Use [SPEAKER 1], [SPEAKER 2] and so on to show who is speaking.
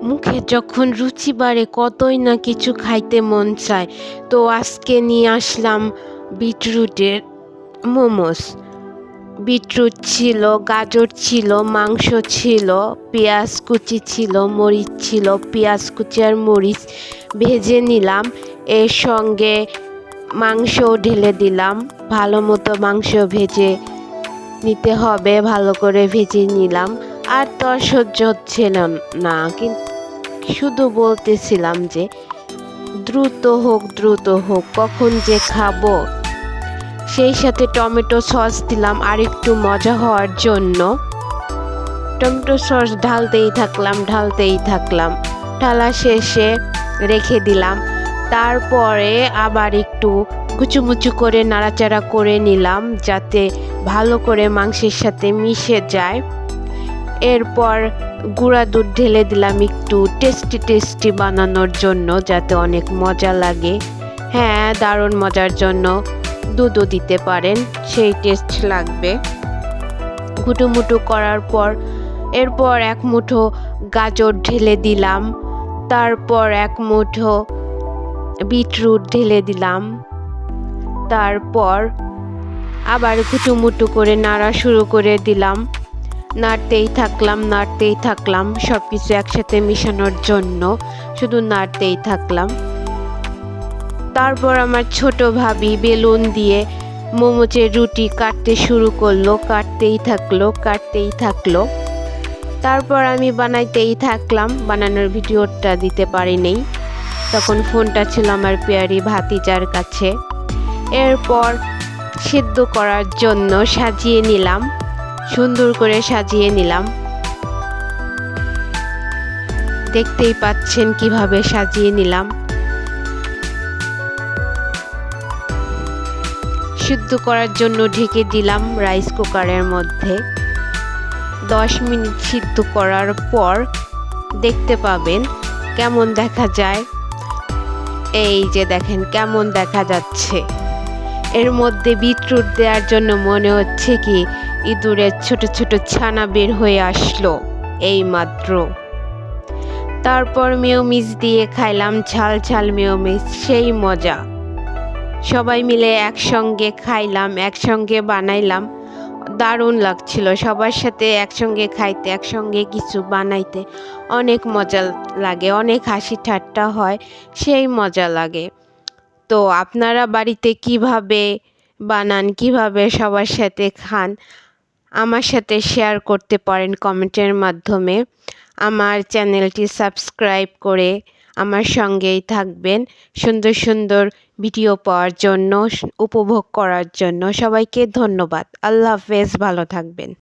[SPEAKER 1] মুখে যখন রুচি বাড়ে কতই না কিছু খাইতে মন চায়। তো আজকে নিয়ে আসলাম বিটরুটের মোমোস। বিটরুট ছিল, গাজর ছিল, মাংস ছিল, পেঁয়াজ কুচি ছিল, মরিচ ছিল। পেঁয়াজ কুচি আর মরিচ ভেজে নিলাম, এর সঙ্গে মাংসও ঢেলে দিলাম। ভালো মতো মাংস ভেজে নিতে হবে, ভালো করে ভেজে নিলাম। আর তো আর সহ্য হচ্ছিল না, কিন্তু শুধু বলতেছিলাম যে দ্রুত হোক, কখন যে খাবো। সেই সাথে টমেটো সস দিলাম আর একটু মজা হওয়ার জন্য। টমেটো সস ঢালতেই থাকলাম। ঢালা শেষে রেখে দিলাম। তারপরে আবার একটু কুচুমুচু করে নাড়াচাড়া করে নিলাম, যাতে ভালো করে মাংসের সাথে মিশে যায়। এরপর গুঁড়া দুধ ঢেলে দিলাম একটু টেস্টি বানানোর জন্য, যাতে অনেক মজা লাগে। হ্যাঁ, দারুণ মজার জন্য দুধও দিতে পারেন, সেই টেস্ট লাগবে। গুটুমুটু করার পর এরপর এক মুঠো গাজর ঢেলে দিলাম, তারপর এক মুঠো বিটরুট ঢেলে দিলাম। তারপর আবার গুটুমুটু করে নাড়া শুরু করে দিলাম। নাড়তেই থাকলাম সব কিছু একসাথে মেশানোর জন্য, শুধু নাড়তেই থাকলাম। তারপর আমার ছোট ভাবি বেলুন দিয়ে মোমোচের রুটি কাটতে শুরু করলো, কাটতেই থাকলো। তারপর আমি বানাইতেই থাকলাম। বানানোর ভিডিওটা দিতে পারিনি, তখন ফোনটা ছিল আমার পেয়ারি ভাতিজার কাছে। এরপর সিদ্ধ করার জন্য সাজিয়ে নিলাম, সুন্দর করে সাজিয়ে নিলাম। দেখতেই পাচ্ছেন কিভাবে সাজিয়ে নিলাম। সিদ্ধ করার জন্য ঢেকে দিলাম রাইস কুকারের মধ্যে। 10 মিনিট সিদ্ধ করার পর দেখতে পাবেন কেমন দেখা যায়। এই যে দেখেন কেমন দেখা যাচ্ছে। এর মধ্যে বিটরুট দেওয়ার জন্য মনে হচ্ছে কি ইঁদুরের ছোট ছোট ছানা বের হয়ে আসলো এই মাত্র। তারপর মেয়োনিজ দিয়ে খাইলাম, ঝাল মেয়োনিজ, সেই মজা। সবাই মিলে একসঙ্গে খাইলাম, একসঙ্গে বানাইলাম, দারুণ লাগছিল। সবার সাথে একসঙ্গে খাইতে, একসঙ্গে কিছু বানাইতে অনেক মজা লাগে, অনেক হাসি ঠাট্টা হয়, সেই মজা লাগে। তো আপনারা বাড়িতে কিভাবে বানান, কিভাবে সবার সাথে খান, আমার সাথে শেয়ার করতে পারেন কমেন্টের মাধ্যমে। আমার চ্যানেলটি সাবস্ক্রাইব করে আমার সঙ্গেই থাকবেন, সুন্দর ভিডিও পাওয়ার জন্য, উপভোগ করার জন্য। সবাইকে ধন্যবাদ। আল্লাহ হাফেজ, ভালো থাকবেন।